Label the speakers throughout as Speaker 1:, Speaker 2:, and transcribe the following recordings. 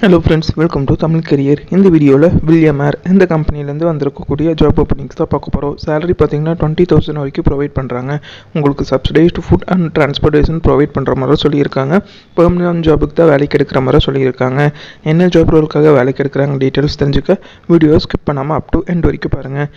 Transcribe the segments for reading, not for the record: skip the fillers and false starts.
Speaker 1: Hello friends, welcome to Tamil career. இந்த வீடியோவில் William ஏர் இந்த கம்பெனிலேருந்து வந்திருக்கக்கூடிய ஜாப் ஓப்பனிங்ஸ் தான் பார்க்க போகிறோம். சேலரி பார்த்தீங்கன்னா 20,000 வரைக்கும் ப்ரொவைட் பண்ணுறாங்க. உங்களுக்கு subsidised food and transportation provide பண்ணுற மாதிரி சொல்லியிருக்காங்க. பெர்மனன்ட் ஜாபுக்கு தான் வேலைக்கு எடுக்கிற மாதிரி சொல்லியிருக்காங்க. என்ன ஜாப் ரோலுக்காக வேலைக்கு எடுக்கிறாங்க டீட்டெயில்ஸ் தெரிஞ்சுக்க வீடியோ ஸ்கிப் பண்ணாமல் அப் டு எண்ட் வரைக்கும் பாருங்கள்.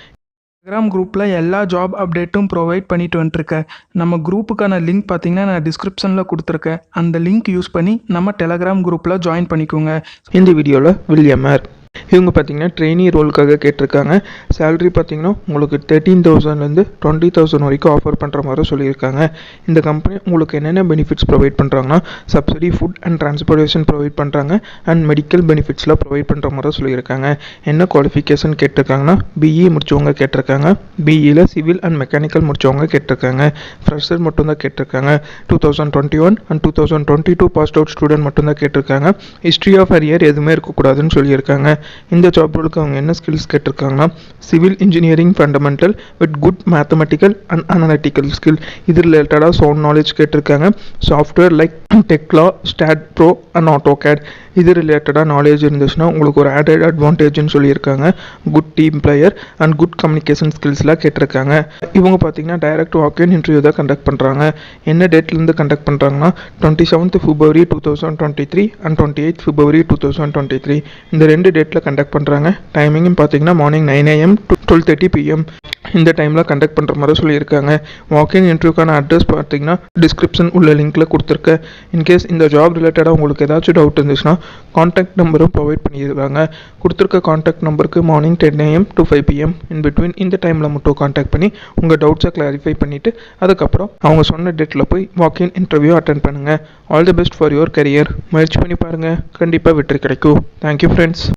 Speaker 2: டெலகிராம் குரூப்பில் எல்லா ஜாப் அப்டேட்டும் ப்ரொவைட் பண்ணிட்டு வந்துட்டுருக்கேன். நம்ம குரூப்புக்கான லிங்க் பார்த்தீங்கன்னா நான் டிஸ்கிரிப்ஷனில் கொடுத்துருக்கேன். அந்த லிங்க் யூஸ் பண்ணி நம்ம டெலகிராம் குரூப்பில் ஜாயின் பண்ணிக்கோங்க.
Speaker 1: இந்த வீடியோவில் வில்லியம் ஏர் இவங்க பார்த்தீங்கன்னா ட்ரெயினி ரோலுக்காக கேட்டிருக்காங்க. சேலரி பார்த்தீங்கன்னா உங்களுக்கு 13,000லேருந்து 20,000 வரைக்கும் ஆஃபர் பண்ணுற மாதிரி சொல்லியிருக்காங்க. இந்த கம்பெனி உங்களுக்கு என்னென்ன பெனிஃபிட்ஸ் ப்ரொவைட் பண்ணுறாங்கன்னா subsidy food and transportation provide பண்ணுறாங்க அண்ட் மெடிக்கல் பெனிஃபிட்ஸ்லாம் ப்ரொவைட் பண்ணுற மாதிரி சொல்லியிருக்காங்க. என்ன குவாலிஃபிகேஷன் கேட்டிருக்காங்கன்னா பிஇ முடித்தவங்க கேட்டிருக்காங்க. பிஇயில் சிவில் அண்ட் மெக்கானிக்கல் முடித்தவங்க கேட்டிருக்காங்க. ஃப்ரெஷர் மட்டும்தான் கேட்டிருக்காங்க. 2021 அண்ட் 2022 பாஸ்ட் அவுட் ஸ்டூடெண்ட் மட்டும்தான் கேட்டிருக்காங்க. ஹிஸ்ட்ரி ஆஃப் அரியர் எதுவுமே இருக்கக்கூடாதுன்னு சொல்லியிருக்காங்க. இந்த ஜாப் ரோலுக்கு அவங்க என்ன ஸ்கில்ஸ் கேட்டிருக்காங்கன்னா civil engineering fundamental with good mathematical and analytical skill. இது ரிலேட்டடாக சவுண்ட் நாலேஜ் கேட்டிருக்காங்க. Software like Tekla, STAAD Pro and AutoCAD இது ரிலேட்டடாக நாலேஜ் இருந்துச்சுன்னா உங்களுக்கு ஒரு ஆடட் அட்வான்டேஜ்னு சொல்லியிருக்காங்க. Good team player and good communication ஸ்கில்ஸ்லாம் கேட்டிருக்காங்க. இவங்க பார்த்தீங்கன்னா டைரக்ட் வாக்-இன் இன்டர்வியூ தான் கண்டக்ட் பண்ணுறாங்க. என்ன டேட்லேருந்து கண்டக்ட் பண்ணுறாங்கன்னா 27th February 2023 and 28th February 2023 இந்த 2 டேட்டில் கண்டக்ட் பண்ணுறாங்க. டைமிங்கும் பார்த்தீங்கன்னா மார்னிங் 9 AM to 12:30 PM இந்த டைமில் கண்டக்ட் பண்ணுற மாதிரி சொல்லியிருக்காங்க. வாக்-இன் இன்டர்வியூக்கான அட்ரஸ் பார்த்தீங்கன்னா டிஸ்கிரிப்ஷன் உள்ள லிங்க்கில் கொடுத்துருக்கேன். இன்கேஸ் இந்த ஜாப் ரிலேட்டடாக உங்களுக்கு ஏதாச்சும் டவுட் இருந்துச்சுன்னா கான்டாக்ட் நம்பரும் ப்ரொவைட் பண்ணியிருக்காங்க. கொடுத்துருக்க கான்டாக்ட் நம்பருக்கு morning 10 AM to 5 PM in between இந்த டைமில் மட்டும் கான்டாக்ட் பண்ணி உங்கள் டவுட்ஸை கிளாரிஃபை பண்ணிவிட்டு அதுக்கப்புறம் அவங்க சொன்ன டேட்டில் போய் வாக்-இன் இன்டர்வியூ அட்டென்ட் பண்ணுங்கள். All the best for your career. முயற்சி பண்ணி பாருங்கள், கண்டிப்பாக வெற்றி கிடைக்கும். Thank you friends.